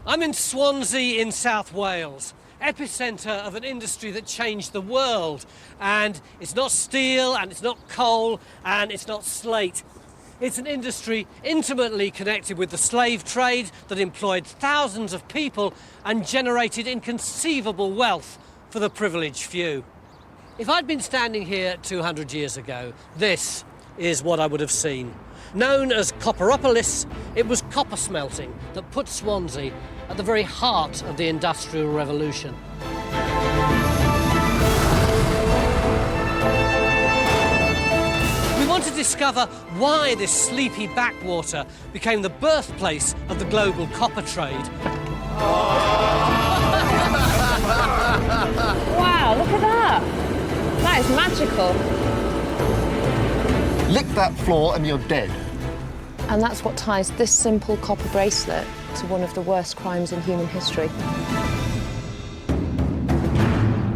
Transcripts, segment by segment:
I'm in Swansea in South Wales, epicentre of an industry that changed the world. And it's not steel, and it's not coal, and it's not slate. It's an industry intimately connected with the slave trade that employed thousands of people and generated inconceivable wealth for the privileged few. If I'd been standing here 200 years ago, this is what I would have seen. Known as Copperopolis, it was copper smelting that put Swansea at the very heart of the Industrial Revolution. We want to discover why this sleepy backwater became the birthplace of the global copper trade. Wow, look at that! That is magical. Lick that floor and you're dead. And that's what ties this simple copper bracelet to one of the worst crimes in human history.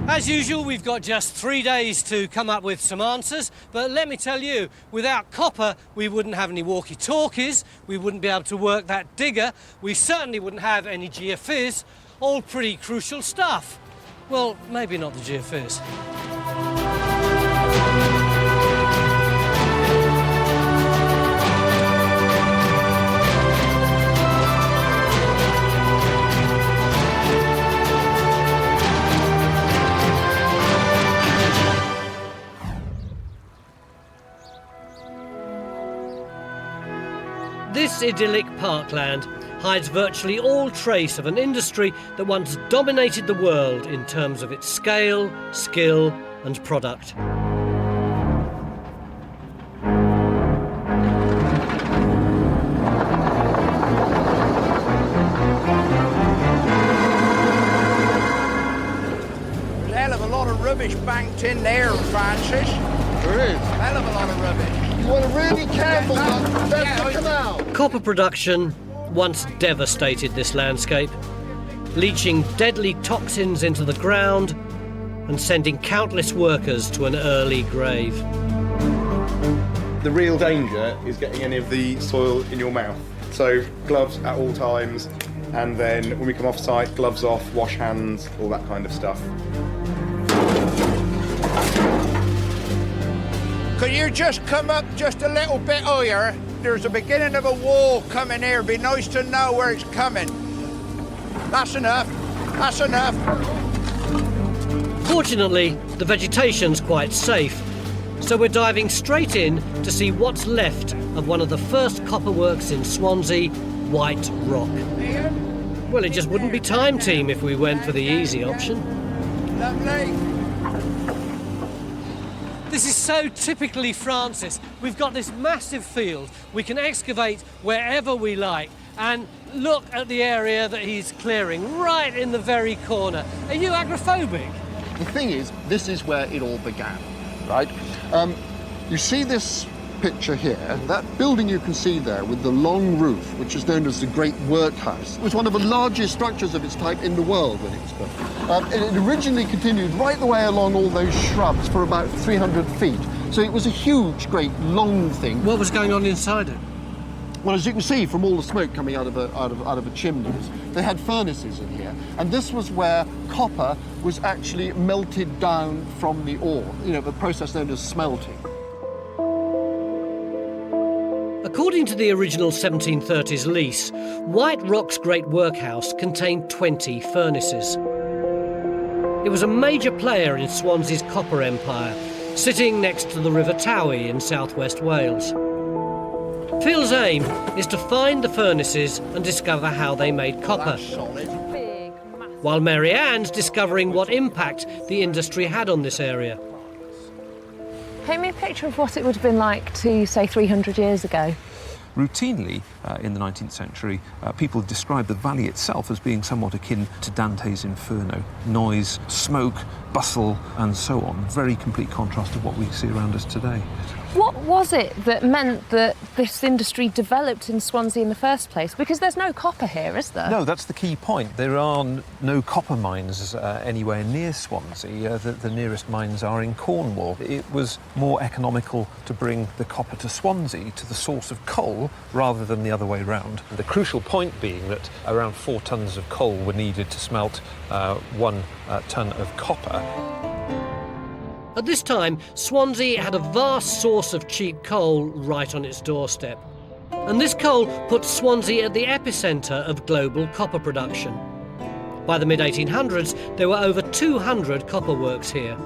As usual, we've got just 3 days to come up with some answers, but let me tell you, without copper, we wouldn't have any walkie-talkies, we wouldn't be able to work that digger, we certainly wouldn't have any geophys, all pretty crucial stuff. Well, maybe not the geophys. This idyllic parkland hides virtually all trace of an industry that once dominated the world in terms of its scale, skill and product. There's a hell of a lot of rubbish banked in there, Francis. There is. Hell of a lot of rubbish. You want to really be careful, don't come out. Copper production once devastated this landscape, leaching deadly toxins into the ground and sending countless workers to an early grave. The real danger is getting any of the soil in your mouth. So gloves at all times, and then when we come off site, gloves off, wash hands, all that kind of stuff. Could you just come up just a little bit higher? There's a beginning of a wall coming here. It'd be nice to know where it's coming. That's enough. That's enough. Fortunately, the vegetation's quite safe, so we're diving straight in to see what's left of one of the first copper works in Swansea, White Rock. Well, it just wouldn't be time team if we went for the easy option. Lovely. This is so typically Francis. We've got this massive field. We can excavate wherever we like. And look at the area that he's clearing, right in the very corner. Are you agoraphobic? The thing is, this is where it all began, right? You see this picture here, that building you can see there with the long roof, which is known as the Great Workhouse, was one of the largest structures of its type in the world when it was built. It originally continued right the way along all those shrubs for about 300 feet. So it was a huge, great, long thing. What was going on inside it? Well, as you can see from all the smoke coming out of the chimneys, they had furnaces in here, and this was where copper was actually melted down from the ore, you know, the process known as smelting. According to the original 1730s lease, White Rock's Great Workhouse contained 20 furnaces. It was a major player in Swansea's copper empire, sitting next to the River Towy in southwest Wales. Phil's aim is to find the furnaces and discover how they made copper, while Mary Ann's discovering what impact the industry had on this area. Paint me a picture of what it would have been like to, say, 300 years ago. Routinely, in the 19th century, people described the valley itself as being somewhat akin to Dante's Inferno. Noise, smoke, bustle, and so on. Very complete contrast to what we see around us today. What was it that meant that this industry developed in Swansea in the first place? Because there's no copper here, is there? No, that's the key point. There are no copper mines anywhere near Swansea. The nearest mines are in Cornwall. It was more economical to bring the copper to Swansea, to the source of coal, rather than the other way round. The crucial point being that around 4 tonnes of coal were needed to smelt 1 tonne of copper. At this time, Swansea had a vast source of cheap coal right on its doorstep. And this coal put Swansea at the epicentre of global copper production. By the mid-1800s, there were over 200 copper works here.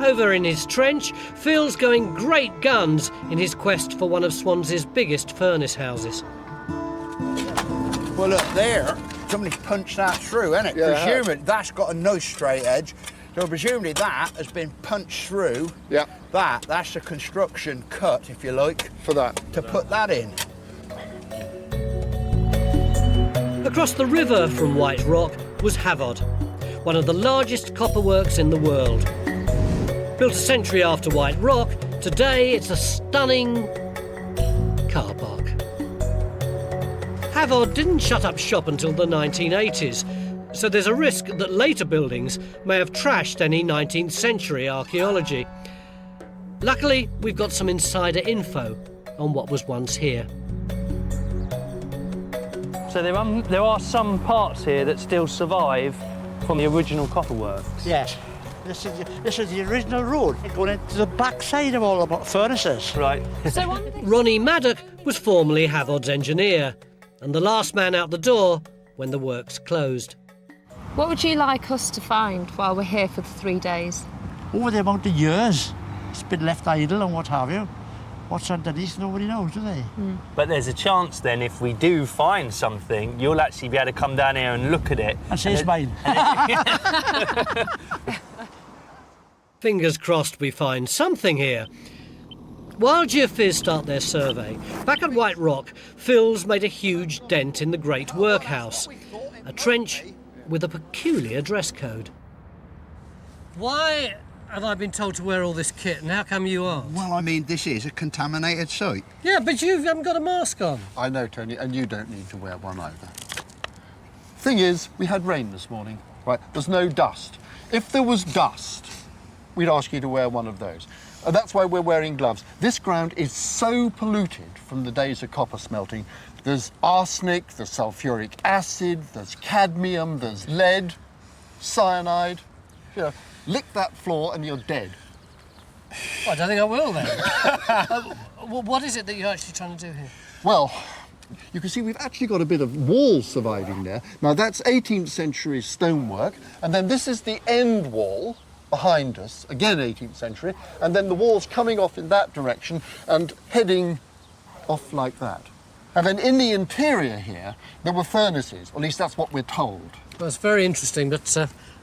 Over in his trench, Phil's going great guns in his quest for one of Swansea's biggest furnace houses. Well, look there, somebody's punched that through, hasn't it? Yeah, Presumably that's got a nice straight edge. So presumably that has been punched through. Yeah. That's the construction cut, if you like. For that. To put that in. Across the river from White Rock was Havard, one of the largest copper works in the world. Built a century after White Rock, today it's a stunning car park. Havard didn't shut up shop until the 1980s, so there's a risk that later buildings may have trashed any 19th century archaeology. Luckily, we've got some insider info on what was once here. So there are some parts here that still survive from the original copper works. Yes. This is the original road going into the backside of all the furnaces. Right. So on Ronnie Maddock was formerly Havard's engineer and the last man out the door when the works closed. What would you like us to find while we're here for the 3 days? Over the amount of years it's been left idle and what have you. What's underneath, nobody knows, do they? But there's a chance then, if we do find something, you'll actually be able to come down here and look at it. And say it's mine. Fingers crossed we find something here. While Geophys start their survey, back at White Rock, Phil's made a huge dent in the Great Workhouse, a trench with a peculiar dress code. Why have I been told to wear all this kit, and how come you aren't? Well, I mean, this is a contaminated site. Yeah, but you haven't got a mask on. I know, Tony, and you don't need to wear one either. Thing is, we had rain this morning, right? There's no dust. If there was dust, we'd ask you to wear one of those. And that's why we're wearing gloves. This ground is so polluted from the days of copper smelting. There's arsenic, there's sulfuric acid, there's cadmium, there's lead, cyanide. You know, lick that floor and you're dead. Well, I don't think I will then. What is it that you're actually trying to do here? Well, you can see we've actually got a bit of wall surviving there. Now that's 18th century stonework, and then this is the end wall behind us, again 18th century, and then the wall's coming off in that direction and heading off like that. And then in the interior here, there were furnaces, or at least that's what we're told. Well, it's very interesting, but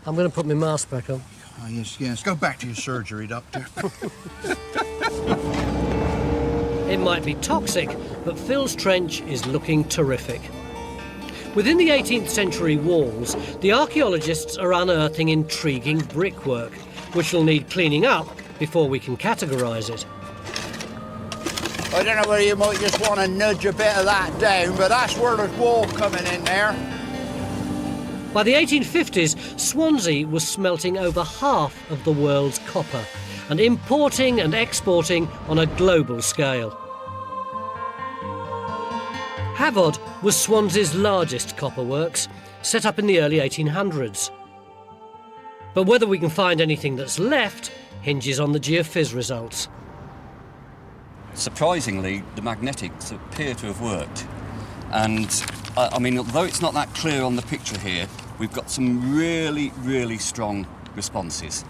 I'm going to put my mask back on. Oh, yes. Go back to your surgery, Doctor. It might be toxic, but Phil's trench is looking terrific. Within the 18th century walls, the archaeologists are unearthing intriguing brickwork, which will need cleaning up before we can categorise it. I don't know whether you might just want to nudge a bit of that down, but that's where there's wall coming in there. By the 1850s, Swansea was smelting over half of the world's copper and importing and exporting on a global scale. Havard was Swansea's largest copper works, set up in the early 1800s. But whether we can find anything that's left hinges on the geophys results. Surprisingly, the magnetics appear to have worked. And, I mean, although it's not that clear on the picture here, we've got some really, really strong responses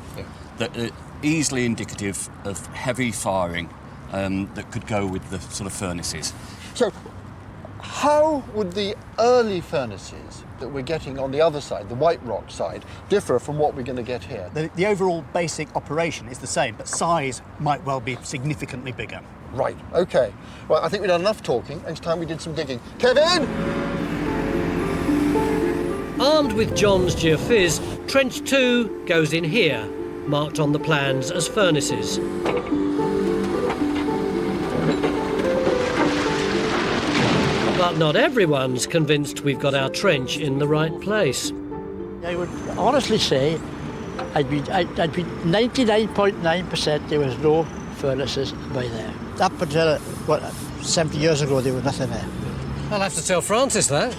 that are easily indicative of heavy firing that could go with the sort of furnaces. So, how would the early furnaces that we're getting on the other side, the White Rock side, differ from what we're going to get here? The overall basic operation is the same, but size might well be significantly bigger. Right, OK. Well, I think we've done enough talking. It's time we did some digging. Kevin! Armed with John's geophys, Trench 2 goes in here, marked on the plans as furnaces. But not everyone's convinced we've got our trench in the right place. I would honestly say I'd be 99.9% there was no furnaces by there. Up until, 70 years ago, there was nothing there. I'll have to tell Francis that.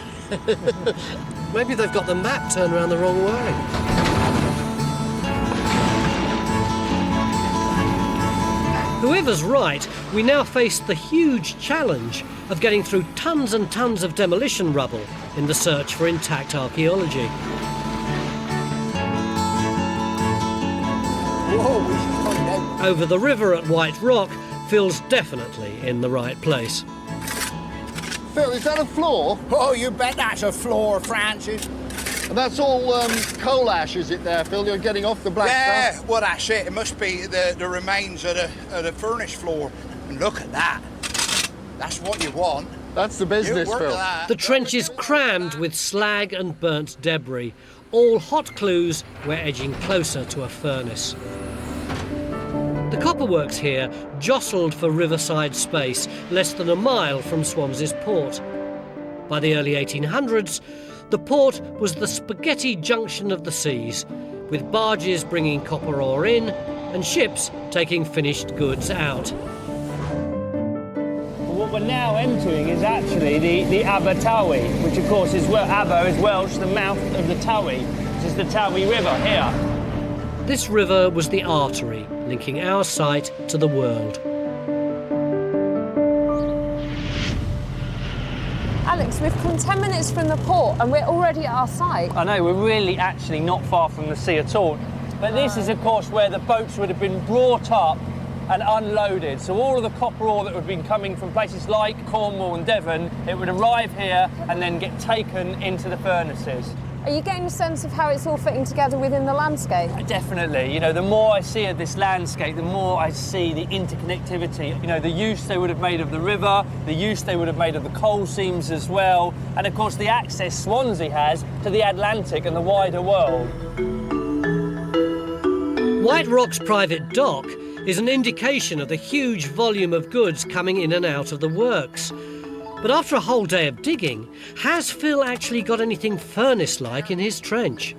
Maybe they've got the map turned around the wrong way. Whoever's right, we now face the huge challenge of getting through tons and tons of demolition rubble in the search for intact archaeology. Over the river at White Rock feels definitely in the right place. Phil, is that a floor? Oh, you bet that's a floor, Francis. And that's all coal ash, is it there, Phil? You're getting off the black stuff? Well, that's it. It must be the remains of the furnace floor. And look at that. That's what you want. That's the business, Phil. The trench is crammed with slag and burnt debris. All hot clues we're edging closer to a furnace. The copperworks here jostled for Riverside space, less than a mile from Swansea's port. By the early 1800s, the port was the spaghetti junction of the seas, with barges bringing copper ore in and ships taking finished goods out. What we're now entering is actually the Aber Tawy, which of course is Aber is Welsh, the mouth of the Tawy. This is the Tawy River here. This river was the artery linking our site to the world. Alex, we've come 10 minutes from the port and we're already at our site. I know, we're really actually not far from the sea at all. But this is, of course, where the boats would have been brought up and unloaded. So all of the copper ore that would have been coming from places like Cornwall and Devon, it would arrive here and then get taken into the furnaces. Are you getting a sense of how it's all fitting together within the landscape? Definitely. You know, the more I see of this landscape, the more I see the interconnectivity. You know, the use they would have made of the river, the use they would have made of the coal seams as well, and of course the access Swansea has to the Atlantic and the wider world. White Rock's private dock is an indication of the huge volume of goods coming in and out of the works. But after a whole day of digging, has Phil actually got anything furnace-like in his trench?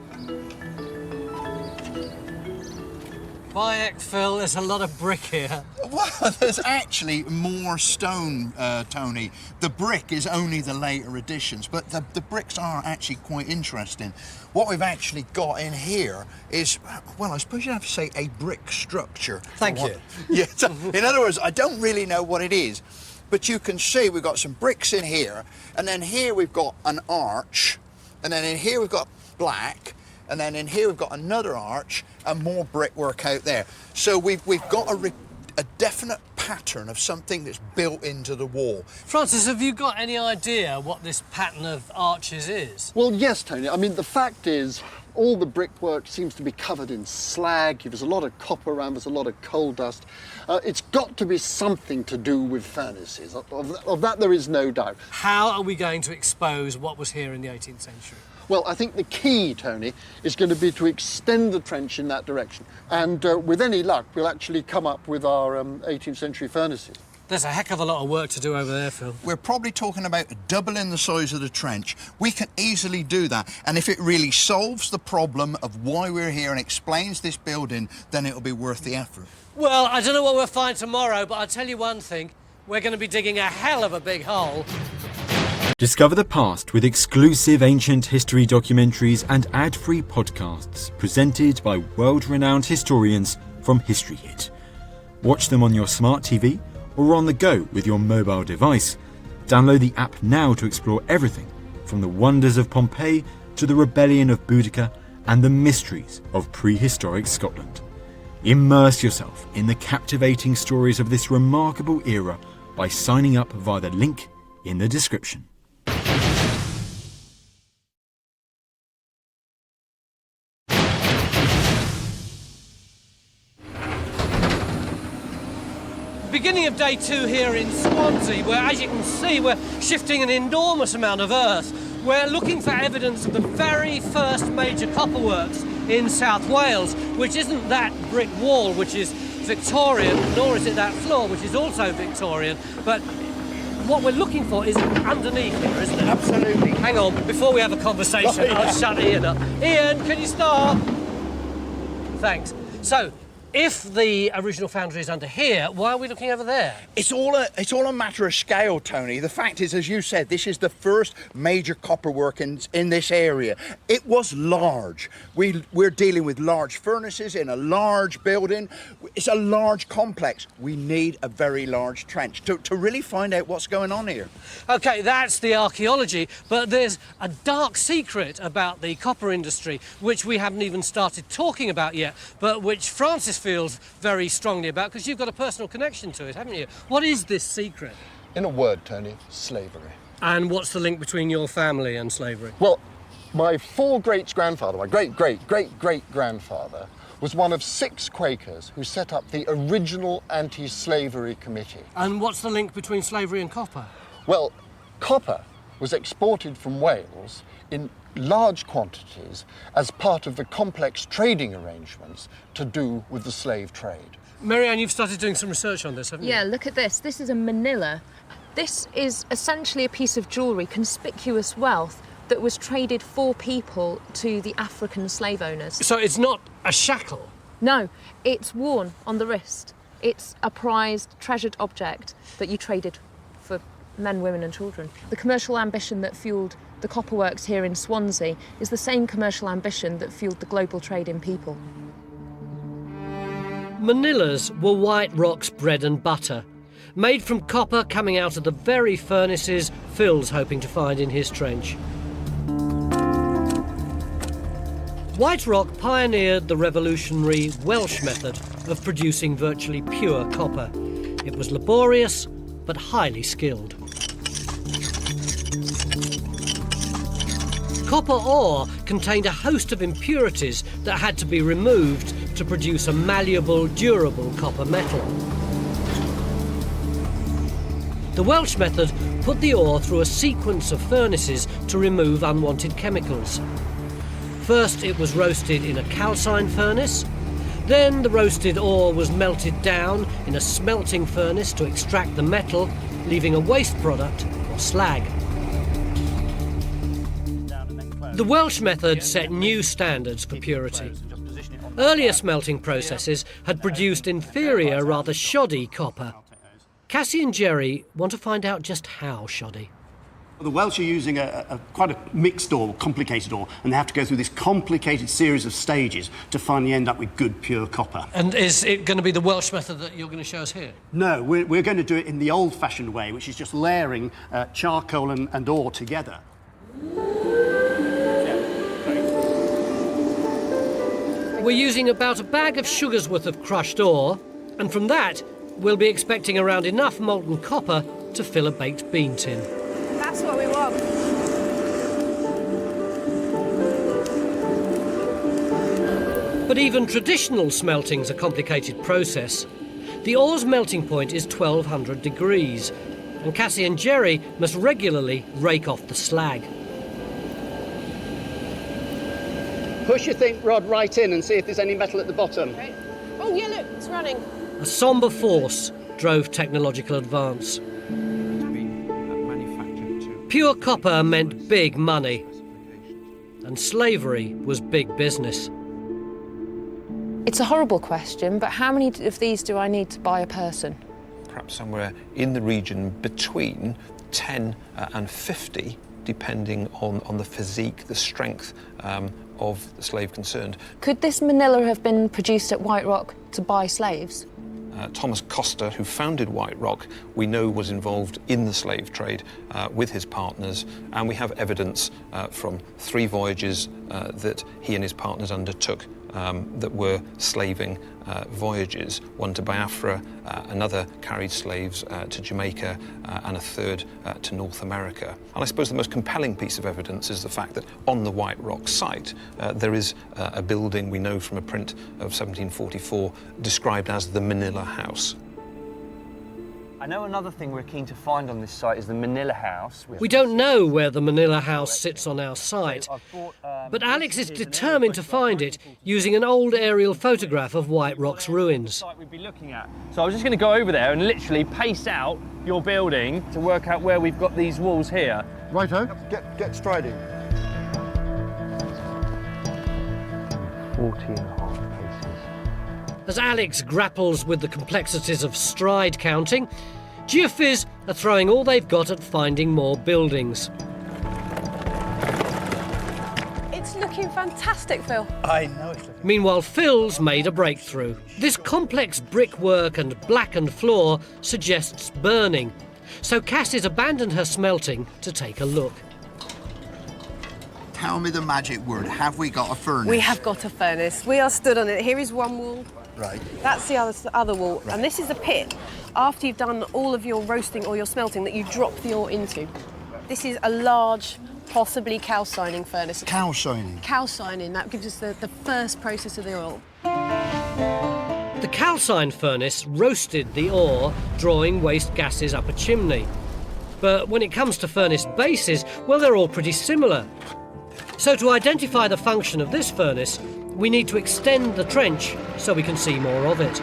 Quiet, Phil, there's a lot of brick here. Well, there's actually more stone, Tony. The brick is only the later additions, but the bricks are actually quite interesting. What we've actually got in here is, well, I suppose you'd have to say a brick structure. Thank you. Yeah, so, in other words, I don't really know what it is. But you can see we've got some bricks in here, and then here we've got an arch, and then in here we've got black, and then in here we've got another arch and more brickwork out there. So we've got a definite pattern of something that's built into the wall. Francis, have you got any idea what this pattern of arches is? Well, yes, Tony. I mean, the fact is, all the brickwork seems to be covered in slag. There's a lot of copper around, there's a lot of coal dust. It's got to be something to do with furnaces. Of that there is no doubt. How are we going to expose what was here in the 18th century? Well, I think the key, Tony, is going to be to extend the trench in that direction. And with any luck, we'll actually come up with our 18th century furnaces. There's a heck of a lot of work to do over there, Phil. We're probably talking about doubling the size of the trench. We can easily do that. And if it really solves the problem of why we're here and explains this building, then it'll be worth the effort. Well, I don't know what we'll find tomorrow, but I'll tell you one thing. We're going to be digging a hell of a big hole. Discover the past with exclusive ancient history documentaries and ad-free podcasts presented by world-renowned historians from History Hit. Watch them on your smart TV or on the go with your mobile device. Download the app now to explore everything from the wonders of Pompeii to the rebellion of Boudica and the mysteries of prehistoric Scotland. Immerse yourself in the captivating stories of this remarkable era by signing up via the link in the description. Beginning of day 2 here in Swansea, where, as you can see, we're shifting an enormous amount of earth. We're looking for evidence of the very first major copperworks in South Wales, which isn't that brick wall, which is Victorian, nor is it that floor, which is also Victorian, but what we're looking for is underneath here, isn't it? Absolutely. Hang on, before we have a conversation, I'll shut Ian up. Ian, can you stop? Thanks. So, if the original foundry is under here, why are we looking over there? It's all a matter of scale, Tony. The fact is, as you said, this is the first major copper work in this area. It was large. We're dealing with large furnaces in a large building. It's a large complex. We need a very large trench to really find out what's going on here. OK, that's the archaeology, but there's a dark secret about the copper industry, which we haven't even started talking about yet, but which Francis feels very strongly about, because you've got a personal connection to it, haven't you? What is this secret? In a word, Tony, slavery. And what's the link between your family and slavery? Well, my four-greats-grandfather, my great-great-great-great-grandfather, was one of 6 Quakers who set up the original anti-slavery committee. And what's the link between slavery and copper? Well, copper was exported from Wales in large quantities as part of the complex trading arrangements to do with the slave trade. Marianne, you've started doing some research on this, haven't you? Yeah, look at this. This is a manila. This is essentially a piece of jewellery, conspicuous wealth, that was traded for people to the African slave owners. So it's not a shackle? No, it's worn on the wrist. It's a prized, treasured object that you traded for men, women and children. The commercial ambition that fuelled the copper works here in Swansea is the same commercial ambition that fuelled the global trade in people. Manillas were White Rock's bread and butter, made from copper coming out of the very furnaces Phil's hoping to find in his trench. White Rock pioneered the revolutionary Welsh method of producing virtually pure copper. It was laborious, but highly skilled. Copper ore contained a host of impurities that had to be removed to produce a malleable, durable copper metal. The Welsh method put the ore through a sequence of furnaces to remove unwanted chemicals. First, it was roasted in a calcine furnace. Then the roasted ore was melted down in a smelting furnace to extract the metal, leaving a waste product, or slag. The Welsh method set new standards for purity. Earlier smelting processes had produced inferior, rather shoddy copper. Cassie and Jerry want to find out just how shoddy. The Welsh are using quite a mixed ore, complicated ore, and they have to go through this complicated series of stages to finally end up with good, pure copper. And is it going to be the Welsh method that you're going to show us here? No, we're going to do it in the old-fashioned way, which is just layering charcoal and ore together. We're using about a bag of sugar's worth of crushed ore, and from that, we'll be expecting around enough molten copper to fill a baked bean tin. That's what we want. But even traditional smelting's a complicated process. The ore's melting point is 1200 degrees, and Cassie and Jerry must regularly rake off the slag. Push your think rod right in and see if there's any metal at the bottom. Okay. Oh, yeah, look, it's running. A sombre force drove technological advance. Pure copper meant big money, and slavery was big business. It's a horrible question, but how many of these do I need to buy a person? Perhaps somewhere in the region between 10 and 50, depending on the physique, the strength of the slave concerned. Could this manila have been produced at White Rock to buy slaves? Thomas Costa, who founded White Rock, we know was involved in the slave trade with his partners, and we have evidence from 3 voyages that he and his partners undertook that were slaving voyages, one to Biafra, another carried slaves to Jamaica, and a third to North America. And I suppose the most compelling piece of evidence is the fact that on the White Rock site there is a building we know from a print of 1744 described as the Manila House. I know another thing we're keen to find on this site is the Manila house. We don't know where the Manila house sits on our site, but Alex is determined to find it using an old aerial photograph of White Rock's ruins. We'd be looking at. So I was just going to go over there and literally pace out your building to work out where we've got these walls here. Righto, get striding. 40.5 paces. As Alex grapples with the complexities of stride counting, Geophys are throwing all they've got at finding more buildings. It's looking fantastic, Phil. I know it's looking... Meanwhile, Phil's made a breakthrough. This complex brickwork and blackened floor suggests burning, so Cass has abandoned her smelting to take a look. Tell me the magic word. Have we got a furnace? We have got a furnace. We are stood on it. Here is one wall. Right. That's the other wall. Right. And this is the pit after you've done all of your roasting or your smelting that you drop the ore into. This is a large, possibly calcining furnace. Calcining? Calcining. That gives us the first process of the oil. The calcine furnace roasted the ore, drawing waste gases up a chimney. But when it comes to furnace bases, well, they're all pretty similar. So to identify the function of this furnace, we need to extend the trench so we can see more of it.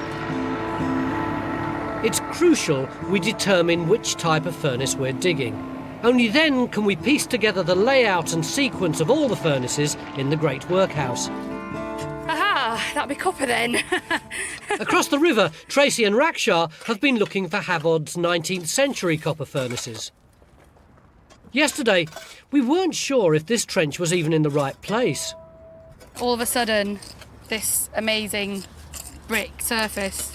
It's crucial we determine which type of furnace we're digging. Only then can we piece together the layout and sequence of all the furnaces in the Great Workhouse. Aha, that'll be copper then. Across the river, Tracy and Raksha have been looking for Havard's 19th century copper furnaces. Yesterday, we weren't sure if this trench was even in the right place. All of a sudden, this amazing brick surface,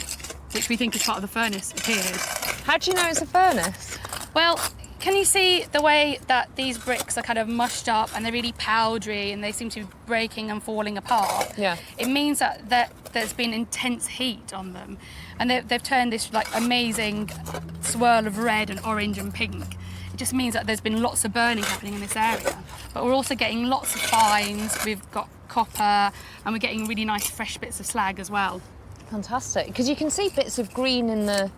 which we think is part of the furnace, appears. How do you know it's a furnace? Well, can you see the way that these bricks are kind of mushed up and they're really powdery and they seem to be breaking and falling apart? Yeah. It means that there's been intense heat on them, and they've turned this like amazing swirl of red and orange and pink. It just means that there's been lots of burning happening in this area. But we're also getting lots of fines, we've got copper, and we're getting really nice fresh bits of slag as well. Fantastic, because you can see bits of green in the...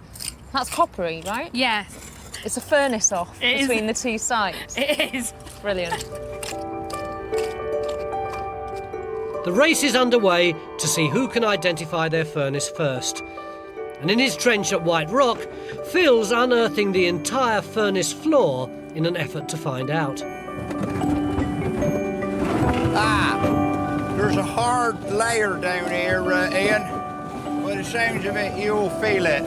That's coppery, right? Yeah. It's a furnace off between the two sites. It is. Brilliant. The race is underway to see who can identify their furnace first. And in his trench at White Rock, Phil's unearthing the entire furnace floor in an effort to find out. There's a hard layer down here, Ian. By the sounds of it, you'll feel it.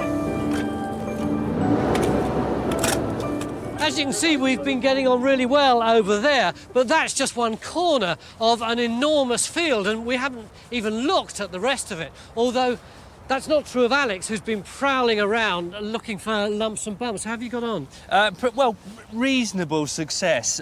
As you can see, we've been getting on really well over there, but that's just one corner of an enormous field, and we haven't even looked at the rest of it. Although that's not true of Alex, who's been prowling around looking for lumps and bumps. How have you got on? Well, reasonable success.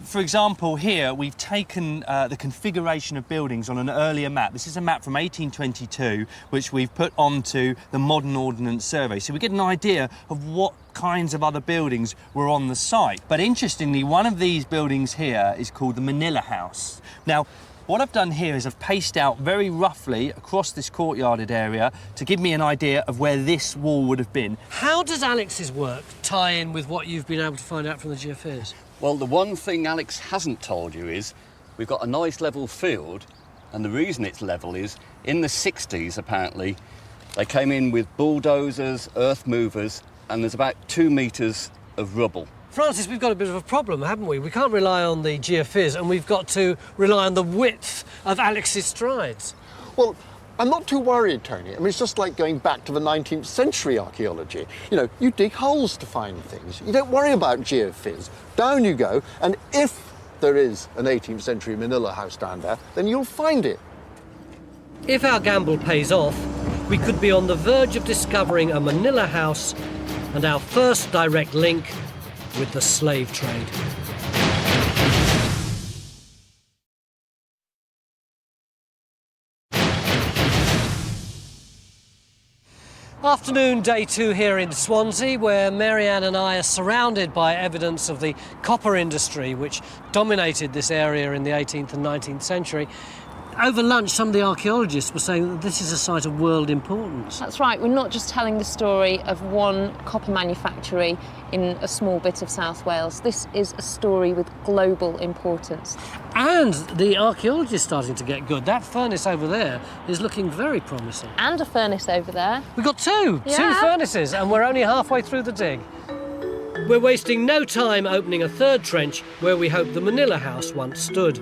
For example, here we've taken the configuration of buildings on an earlier map. This is a map from 1822, which we've put onto the Modern Ordnance Survey, so we get an idea of what kinds of other buildings were on the site. But interestingly, one of these buildings here is called the Manila House. Now, what I've done here is I've paced out very roughly across this courtyarded area to give me an idea of where this wall would have been. How does Alex's work tie in with what you've been able to find out from the geophys? Well, the one thing Alex hasn't told you is we've got a nice level field, and the reason it's level is in the 60s, apparently, they came in with bulldozers, earth movers, and there's about 2 metres of rubble. Francis, we've got a bit of a problem, haven't we? We can't rely on the geophys, and we've got to rely on the width of Alex's strides. Well, I'm not too worried, Tony. I mean, it's just like going back to the 19th century archaeology. You know, you dig holes to find things. You don't worry about geophys. Down you go, and if there is an 18th century Manila house down there, then you'll find it. If our gamble pays off, we could be on the verge of discovering a Manila house and our first direct link with the slave trade. Afternoon, day 2 here in Swansea, where Marianne and I are surrounded by evidence of the copper industry which dominated this area in the 18th and 19th century. Over lunch, some of the archaeologists were saying that this is a site of world importance. That's right, we're not just telling the story of one copper manufactory in a small bit of South Wales. This is a story with global importance. And the archaeology is starting to get good. That furnace over there is looking very promising. And a furnace over there. We've got two furnaces, and we're only halfway through the dig. We're wasting no time opening a third trench where we hope the Manila house once stood.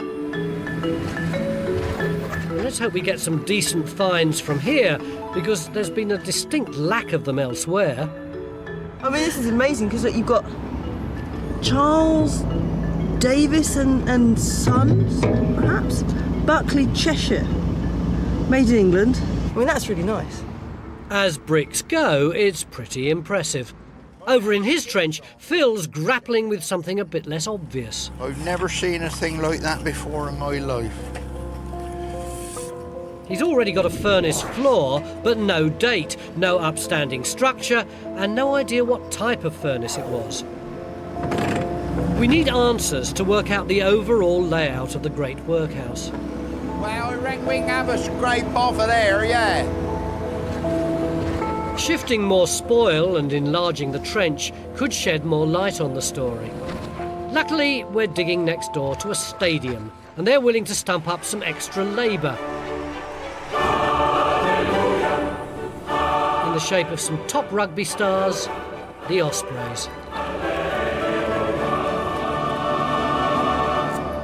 Let's hope we get some decent finds from here, because there's been a distinct lack of them elsewhere. I mean, this is amazing, because you've got Charles Davis and Sons, perhaps? Buckley, Cheshire. Made in England. I mean, that's really nice. As bricks go, it's pretty impressive. Over in his trench, Phil's grappling with something a bit less obvious. I've never seen a thing like that before in my life. He's already got a furnace floor, but no date, no upstanding structure, and no idea what type of furnace it was. We need answers to work out the overall layout of the Great Workhouse. Well, I reckon we can have a scrape off of there, yeah. Shifting more spoil and enlarging the trench could shed more light on the story. Luckily, we're digging next door to a stadium, and they're willing to stump up some extra labour. In the shape of some top rugby stars, the Ospreys.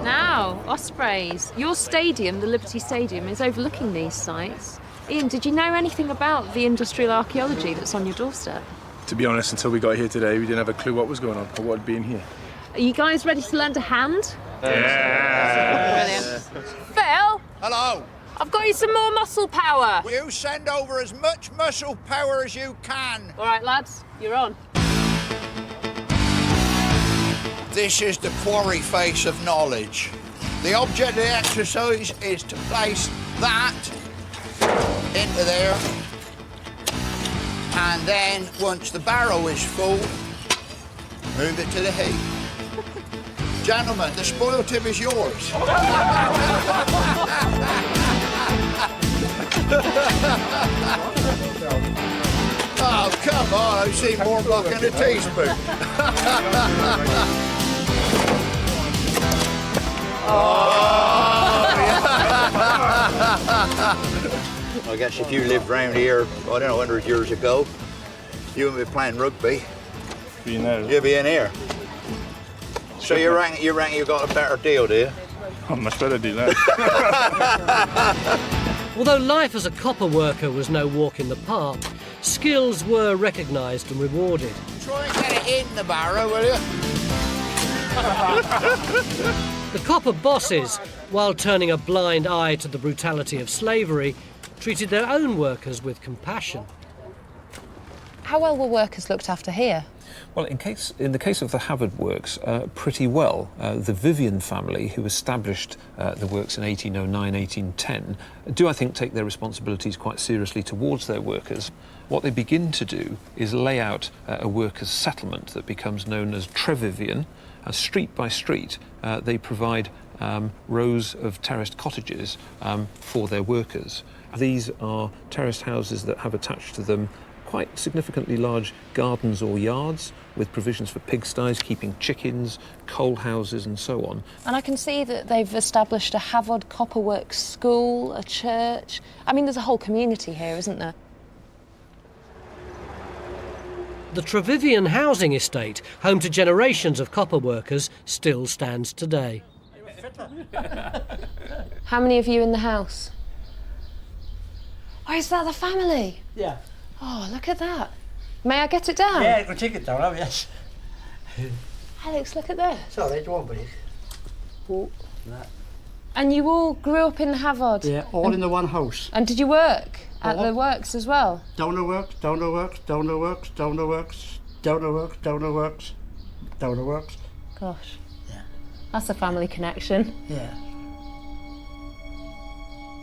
Now, Ospreys, your stadium, the Liberty Stadium, is overlooking these sites. Ian, did you know anything about the industrial archaeology that's on your doorstep? To be honest, until we got here today, we didn't have a clue what was going on or what would be in here. Are you guys ready to lend a hand? Yeah. Brilliant. Phil? Hello. I've got you some more muscle power. You send over as much muscle power as you can. All right, lads, you're on. This is the quarry face of knowledge. The object of the exercise is to place that into there, and then once the barrow is full, move it to the heat. Gentlemen, the spoil tip is yours. Oh, come on, I've seen more luck in a teaspoon. I guess if you lived round here, I don't know, 100 years ago, you wouldn't be playing rugby. You'd be in here. So you reckon you got a better deal, do you? A much better deal now. Although life as a copper worker was no walk in the park, skills were recognised and rewarded. Try and get it in the barrow, will you? The copper bosses, while turning a blind eye to the brutality of slavery, treated their own workers with compassion. How well were workers looked after here? Well, in the case of the Havard works, pretty well. The Vivian family, who established the works in 1809, 1810, do, I think, take their responsibilities quite seriously towards their workers. What they begin to do is lay out a workers' settlement that becomes known as Trevivian. Street by street, they provide rows of terraced cottages for their workers. These are terraced houses that have attached to them quite significantly large gardens or yards with provisions for pigsties, keeping chickens, coal houses and so on. And I can see that they've established a Havard Copperworks school, a church. I mean, there's a whole community here, isn't there? The Trevivian housing estate, home to generations of copper workers, still stands today. How many of you in the house? Oh, is that the family? Yeah. Oh, look at that. May I get it down? Yeah, we'll take it down, oh, yes. Alex, look at this. Sorry, don't worry. Oh. And you all grew up in Havard? Yeah, all in the one house. And did you work at the works as well? Down the works, down the works, down the works, down the works, down the works, down the works, down the works. Gosh. Yeah. That's a family connection. Yeah.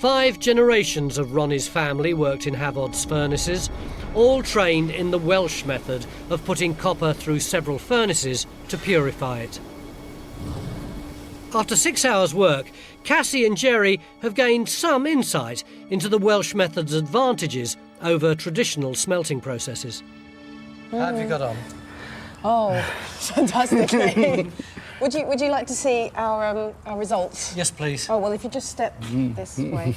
5 generations of Ronnie's family worked in Havard's furnaces, all trained in the Welsh method of putting copper through several furnaces to purify it. After 6 hours' work, Cassie and Jerry have gained some insight into the Welsh method's advantages over traditional smelting processes. How have you got on? Oh, fantastically. Would you like to see our results? Yes, please. Oh, well, if you just step this way.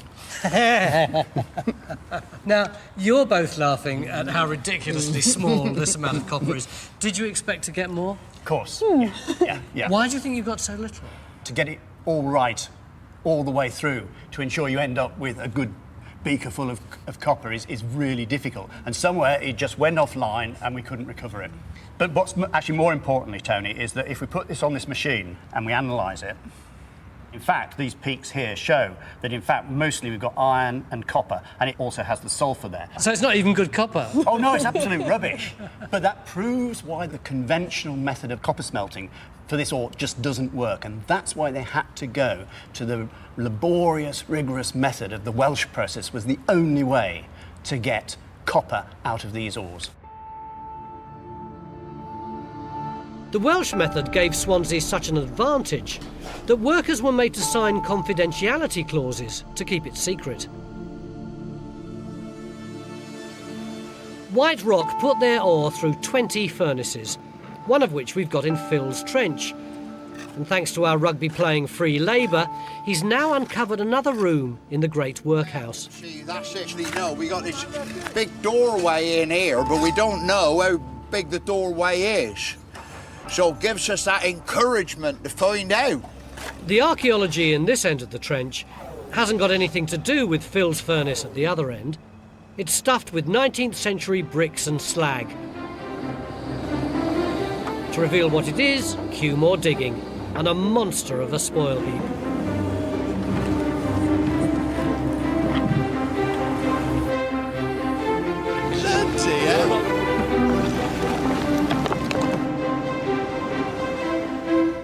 Now, you're both laughing at how ridiculously small this amount of copper is. Did you expect to get more? Of course. Yeah. Why do you think you got so little? To get it all right, all the way through, to ensure you end up with a good beaker full of copper is really difficult. And somewhere it just went offline and we couldn't recover it. But what's actually more importantly, Tony, is that if we put this on this machine and we analyse it, in fact, these peaks here show that, in fact, mostly we've got iron and copper, and it also has the sulphur there. So it's not even good copper? Oh, no, it's absolute rubbish. But that proves why the conventional method of copper smelting for this ore just doesn't work, and that's why they had to go to the laborious, rigorous method of the Welsh process. Was the only way to get copper out of these ores. The Welsh method gave Swansea such an advantage that workers were made to sign confidentiality clauses to keep it secret. White Rock put their ore through 20 furnaces, one of which we've got in Phil's trench. And thanks to our rugby-playing free labour, he's now uncovered another room in the great workhouse. See, that's actually, no, we got this big doorway in here, but we don't know how big the doorway is. So it gives us that encouragement to find out. The archaeology in this end of the trench hasn't got anything to do with Phil's furnace at the other end. It's stuffed with 19th century bricks and slag. To reveal what it is, cue more digging and a monster of a spoil heap.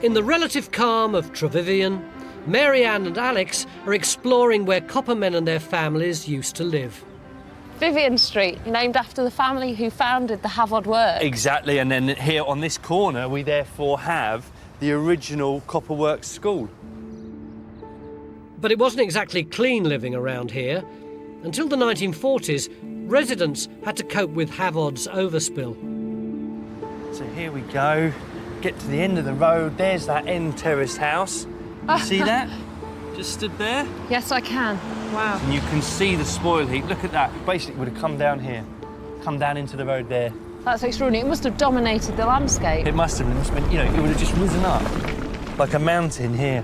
In the relative calm of Trevivian, Mary-Ann and Alex are exploring where coppermen and their families used to live. Vivian Street, named after the family who founded the Havard work. Exactly, and then here on this corner we therefore have the original Copperworks school. But it wasn't exactly clean living around here. Until the 1940s, residents had to cope with Havard's overspill. So here we go, get to the end of the road, there's that end terraced house. You see that? Just stood there. Yes, I can. Wow. And you can see the spoil heap. Look at that. Basically, it would have come down here, come down into the road there. That's extraordinary. It must have dominated the landscape. It must have. It must have been, you know, it would have just risen up like a mountain here.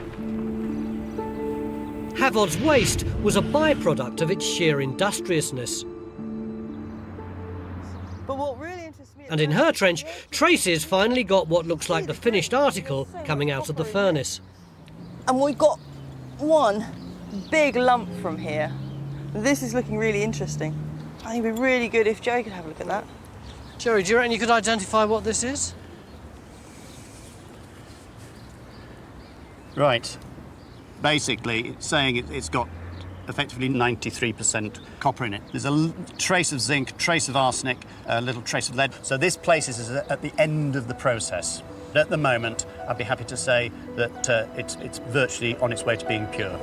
Havard's waste was a byproduct of its sheer industriousness. But what really interests me... And in her trench, Tracy's finally got what looks like the finished article coming out of the furnace. And we got one big lump from here. This is looking really interesting. I think it'd be really good if Joe could have a look at that. Jerry, do you reckon you could identify what this is? Right. Basically, it's saying it's got effectively 93% copper in it. There's a trace of zinc, trace of arsenic, a little trace of lead. So this place is at the end of the process. At the moment, I'd be happy to say that it's virtually on its way to being pure.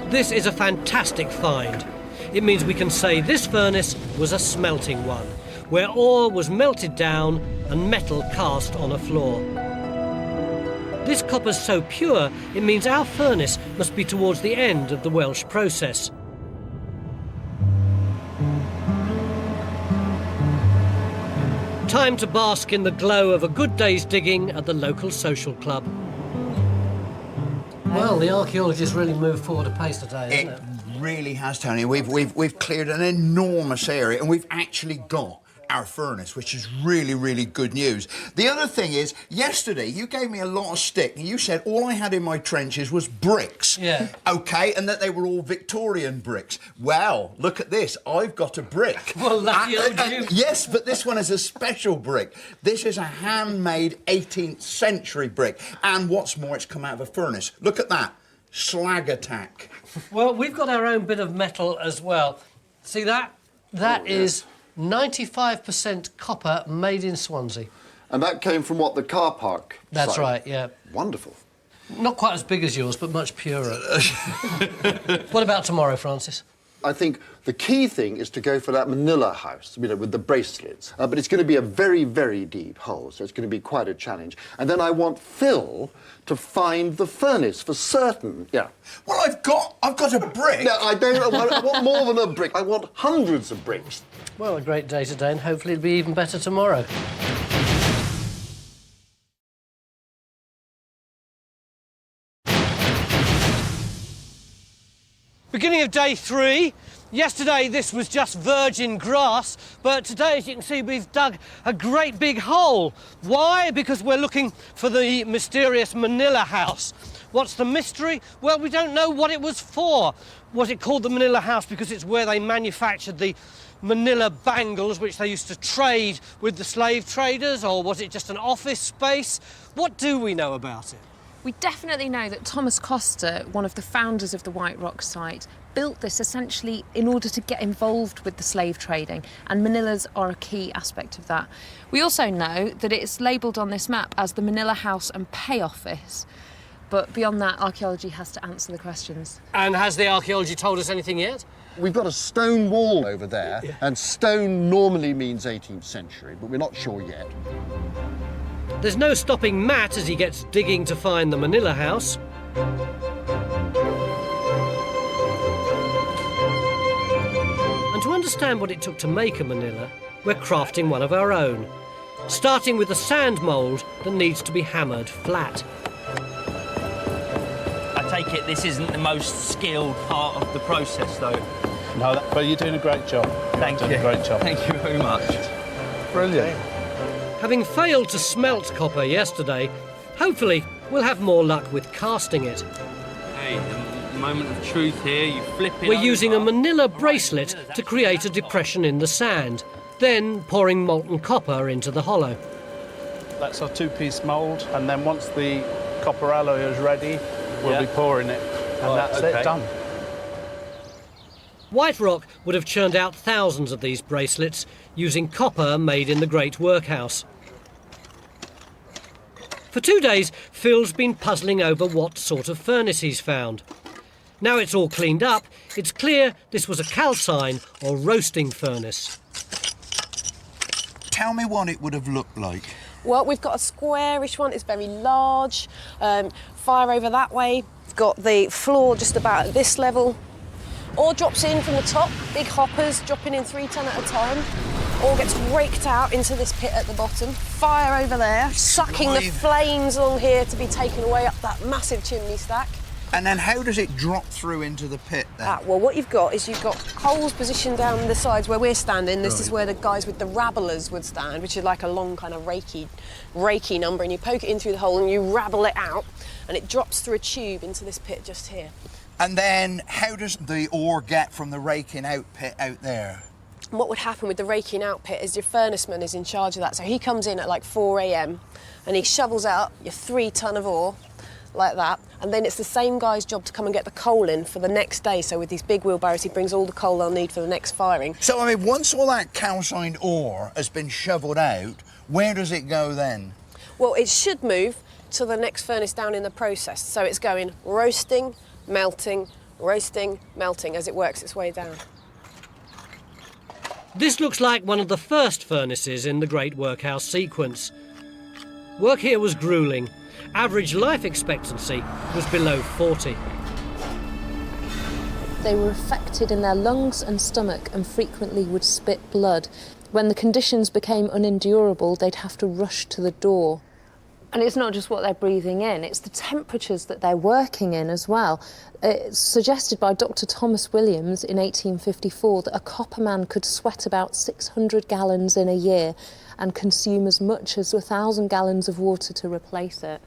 This is a fantastic find. It means we can say this furnace was a smelting one, where ore was melted down and metal cast on a floor. This copper's so pure, it means our furnace must be towards the end of the Welsh process. Time to bask in the glow of a good day's digging at the local social club. Well, the archaeologists really moved forward a pace today, hasn't it? Really has, Tony. We've cleared an enormous area, and we've actually got our furnace, which is really, really good news. The other thing is, yesterday you gave me a lot of stick, and you said all I had in my trenches was bricks. Yeah. Okay, and that they were all Victorian bricks. Well, look at this. I've got a brick. Well, lucky old you. Yes, but this one is a special brick. This is a handmade 18th century brick. And what's more, it's come out of a furnace. Look at that. Slag attack. Well, we've got our own bit of metal as well. See that? That is 95% copper made in Swansea. And that came from what, the car park? That's site? right, yeah. Wonderful. Not quite as big as yours, but much purer. What about tomorrow, Francis? I think the key thing is to go for that manila house, with the bracelets. But it's going to be a very, very deep hole, so it's going to be quite a challenge. And then I want Phil to find the furnace for certain. Yeah. Well, I've got a brick. No, I don't. I want more than a brick. I want hundreds of bricks. Well, a great day today, and hopefully it'll be even better tomorrow. Beginning of day 3. Yesterday this was just virgin grass, but today, as you can see, we've dug a great big hole. Why? Because we're looking for the mysterious Manila house. What's the mystery? Well, we don't know what it was for. Was it called the Manila house because it's where they manufactured the Manila bangles, which they used to trade with the slave traders, or was it just an office space? What do we know about it? We definitely know that Thomas Coster, one of the founders of the White Rock site, built this essentially in order to get involved with the slave trading, and manillas are a key aspect of that. We also know that it's labelled on this map as the Manila House and Pay Office, but beyond that, archaeology has to answer the questions. And has the archaeology told us anything yet? We've got a stone wall over there, and stone normally means 18th century, but we're not sure yet. There's no stopping Matt as he gets digging to find the Manila house. And to understand what it took to make a Manila, we're crafting one of our own, starting with a sand mould that needs to be hammered flat. I take it this isn't the most skilled part of the process, though. No, but you're doing a great job. Thank you. Great job. Thank you very much. Brilliant. Having failed to smelt copper yesterday, hopefully we'll have more luck with casting it. Hey, the moment of truth here, you flip it We're over. using a manila bracelet to create a depression in the sand, then pouring molten copper into the hollow. That's our two-piece mould, and then once the copper alloy is ready, we'll be pouring it, and that's it, done. White Rock would have churned out thousands of these bracelets using copper made in the Great Workhouse. For 2 days, Phil's been puzzling over what sort of furnace he's found. Now it's all cleaned up, it's clear this was a calcine or roasting furnace. Tell me what it would have looked like. Well, we've got a squarish one, it's very large. Fire over that way. We've got the floor just about at this level. Ore drops in from the top, big hoppers dropping in 3 ton at a time. Ore gets raked out into this pit at the bottom. Fire over there, sucking the flames along here to be taken away up that massive chimney stack. And then how does it drop through into the pit then? Well, what you've got is you've got holes positioned down the sides where we're standing. This is where the guys with the rabblers would stand, which is like a long kind of reiki number, and you poke it in through the hole and you rabble it out, and it drops through a tube into this pit just here. And then how does the ore get from the raking out pit out there? And what would happen with the raking out pit is your furnaceman is in charge of that. So he comes in at like 4 a.m. and he shovels out your 3 ton of ore like that. And then it's the same guy's job to come and get the coal in for the next day. So with these big wheelbarrows, he brings all the coal they'll need for the next firing. So, I mean, once all that calcined ore has been shovelled out, where does it go then? Well, it should move to the next furnace down in the process. So it's going roasting, melting, roasting, melting as it works its way down. This looks like one of the first furnaces in the Great Workhouse sequence. Work here was gruelling. Average life expectancy was below 40. They were affected in their lungs and stomach and frequently would spit blood. When the conditions became unendurable, they'd have to rush to the door. And it's not just what they're breathing in, it's the temperatures that they're working in as well. It's suggested by Dr. Thomas Williams in 1854 that a copperman could sweat about 600 gallons in a year and consume as much as 1,000 gallons of water to replace it.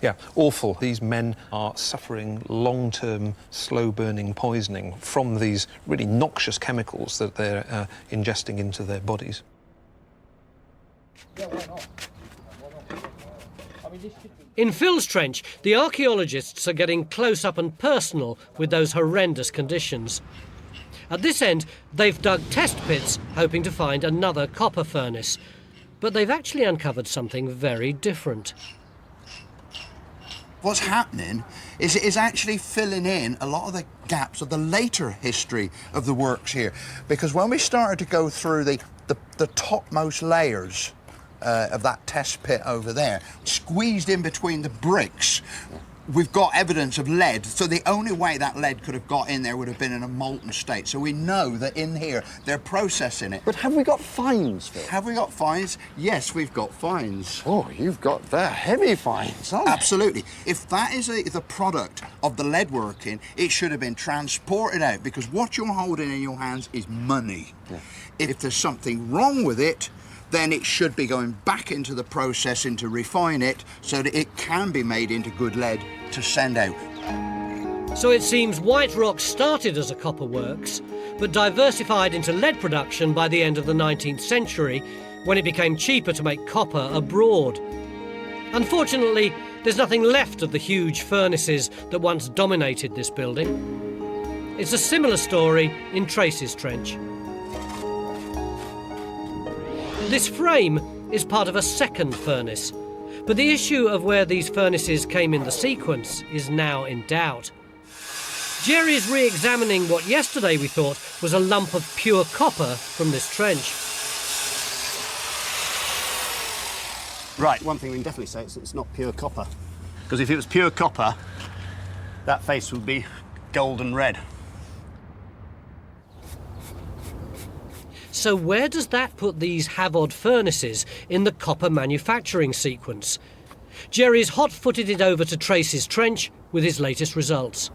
Yeah, awful. These men are suffering long-term, slow-burning poisoning from these really noxious chemicals that they're ingesting into their bodies. In Phil's Trench, the archaeologists are getting close up and personal with those horrendous conditions. At this end, they've dug test pits, hoping to find another copper furnace. But they've actually uncovered something very different. What's happening is it is actually filling in a lot of the gaps of the later history of the works here. Because when we started to go through the topmost layers of that test pit over there, squeezed in between the bricks, we've got evidence of lead. So the only way that lead could have got in there would have been in a molten state. So we know that in here they're processing it. But have we got finds, Phil? Have we got finds? Yes, we've got finds. Oh, they're heavy finds, aren't they? Absolutely. If that is the product of the lead working, it should have been transported out, because what you're holding in your hands is money. Yeah. If there's something wrong with it, then it should be going back into the processing to refine it so that it can be made into good lead to send out. So it seems White Rock started as a copper works, but diversified into lead production by the end of the 19th century, when it became cheaper to make copper abroad. Unfortunately, there's nothing left of the huge furnaces that once dominated this building. It's a similar story in Tracy's Trench. This frame is part of a second furnace, but the issue of where these furnaces came in the sequence is now in doubt. Jerry is re-examining what yesterday we thought was a lump of pure copper from this trench. Right, one thing we can definitely say is it's not pure copper. Because if it was pure copper, that face would be golden red. So where does that put these Havard furnaces in the copper manufacturing sequence? Jerry's hot-footed it over to Tracy's Trench with his latest results.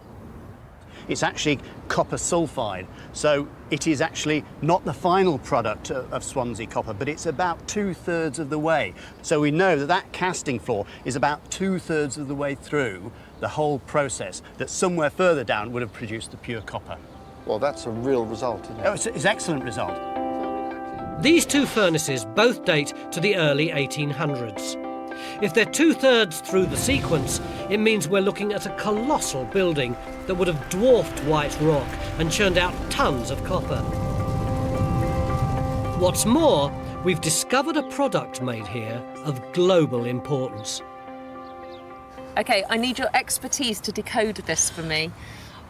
It's actually copper sulfide, so it is actually not the final product of Swansea copper, but it's about 2/3 of the way. So we know that that casting floor is about 2/3 of the way through the whole process, that somewhere further down would have produced the pure copper. Well, that's a real result, isn't it? Oh, it's an excellent result. These two furnaces both date to the early 1800s. If they're 2/3 through the sequence, it means we're looking at a colossal building that would have dwarfed White Rock and churned out tons of copper. What's more, we've discovered a product made here of global importance. OK, I need your expertise to decode this for me.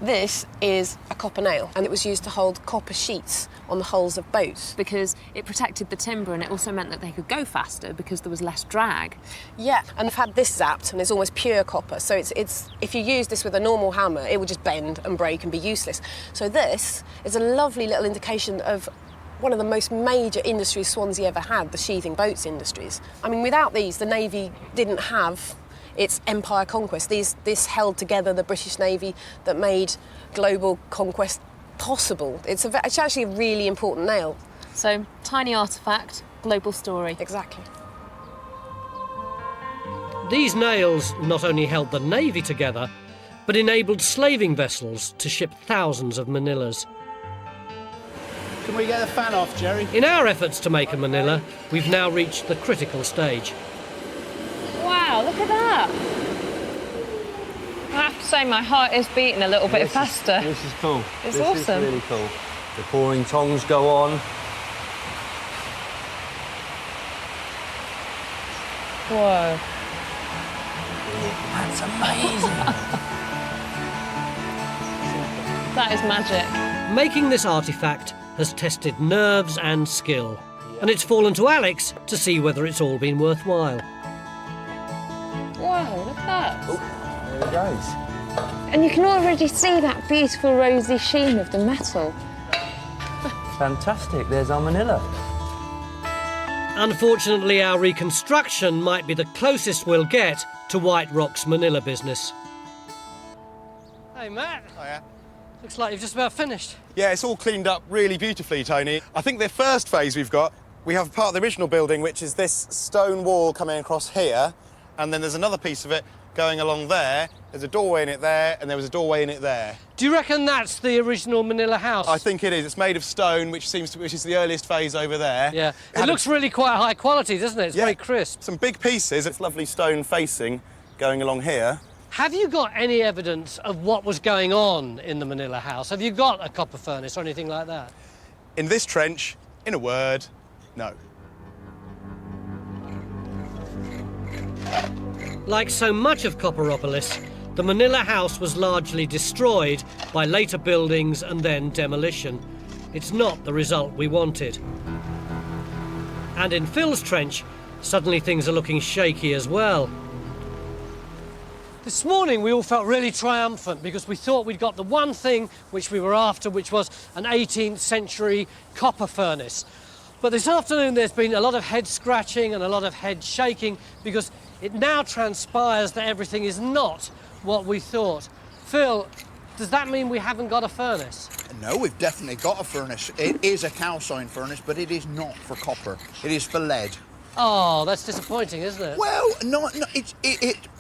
This is a copper nail, and it was used to hold copper sheets on the hulls of boats. Because it protected the timber, and it also meant that they could go faster because there was less drag. Yeah, and I've had this zapped, and it's almost pure copper. So it's if you use this with a normal hammer, it would just bend and break and be useless. So this is a lovely little indication of one of the most major industries Swansea ever had, the sheathing boats industries. I mean, without these, the Navy didn't have its empire conquest. This held together the British Navy that made global conquest possible. It's actually a really important nail. So, tiny artefact, global story. Exactly. These nails not only held the Navy together, but enabled slaving vessels to ship thousands of manillas. Can we get the fan off, Jerry? In our efforts to make a manila, we've now reached the critical stage. Wow, look at that. I have to say my heart is beating a little bit faster. This is cool. It's this awesome. Is really cool. The pouring tongs go on. Whoa. That's amazing. That is magic. Making this artefact has tested nerves and skill, and it's fallen to Alex to see whether it's all been worthwhile. Whoa, look at that. Oh, there it goes. And you can already see that beautiful rosy sheen of the metal. Fantastic, there's our manila. Unfortunately, our reconstruction might be the closest we'll get to White Rock's manila business. Hey, Matt. Hiya. Looks like you've just about finished. Yeah, it's all cleaned up really beautifully, Tony. I think the first phase we have part of the original building, which is this stone wall coming across here, and then there's another piece of it going along there. There's a doorway in it there, and there was a doorway in it there. Do you reckon that's the original manila house? I think it is. It's made of stone, which is the earliest phase over there. Yeah. It looks really quite high quality, doesn't it? It's very crisp. Some big pieces. It's lovely stone facing going along here. Have you got any evidence of what was going on in the manila house? Have you got a copper furnace or anything like that? In this trench, in a word, no. Like so much of Copperopolis, the Manila house was largely destroyed by later buildings and then demolition. It's not the result we wanted. And in Phil's trench, suddenly things are looking shaky as well. This morning we all felt really triumphant because we thought we'd got the one thing which we were after, which was an 18th century copper furnace. But this afternoon there's been a lot of head scratching and a lot of head shaking because it now transpires that everything is not what we thought. Phil, does that mean we haven't got a furnace? No, we've definitely got a furnace. It is a calcine furnace, but it is not for copper. It is for lead. Oh, that's disappointing, isn't it? Well,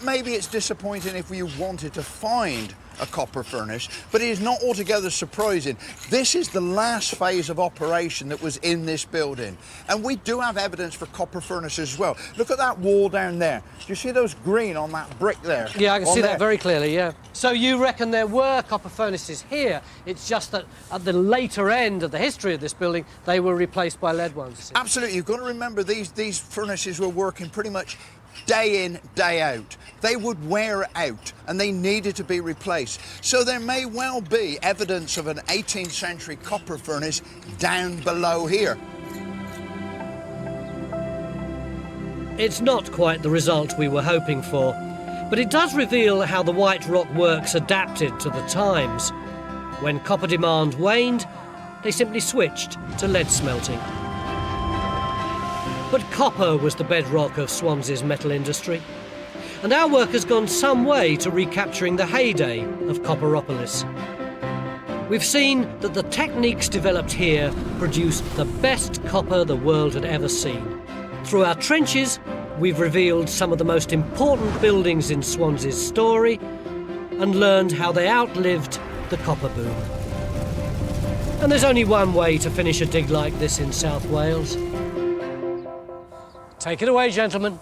maybe it's disappointing if you wanted to find a copper furnace, but it is not altogether surprising. This is the last phase of operation that was in this building, and we do have evidence for copper furnaces as well. Look at that wall down there. Do you see those green on that brick there? Yeah, I can see that very clearly, yeah. So you reckon there were copper furnaces here, it's just that at the later end of the history of this building, they were replaced by lead ones? Absolutely. You've got to remember these furnaces were working pretty much day in, day out. They would wear out and they needed to be replaced. So there may well be evidence of an 18th century copper furnace down below here. It's not quite the result we were hoping for, but it does reveal how the White Rock Works adapted to the times. When copper demand waned, they simply switched to lead smelting. But copper was the bedrock of Swansea's metal industry, and our work has gone some way to recapturing the heyday of Copperopolis. We've seen that the techniques developed here produced the best copper the world had ever seen. Through our trenches, we've revealed some of the most important buildings in Swansea's story and learned how they outlived the copper boom. And there's only one way to finish a dig like this in South Wales. Take it away, gentlemen.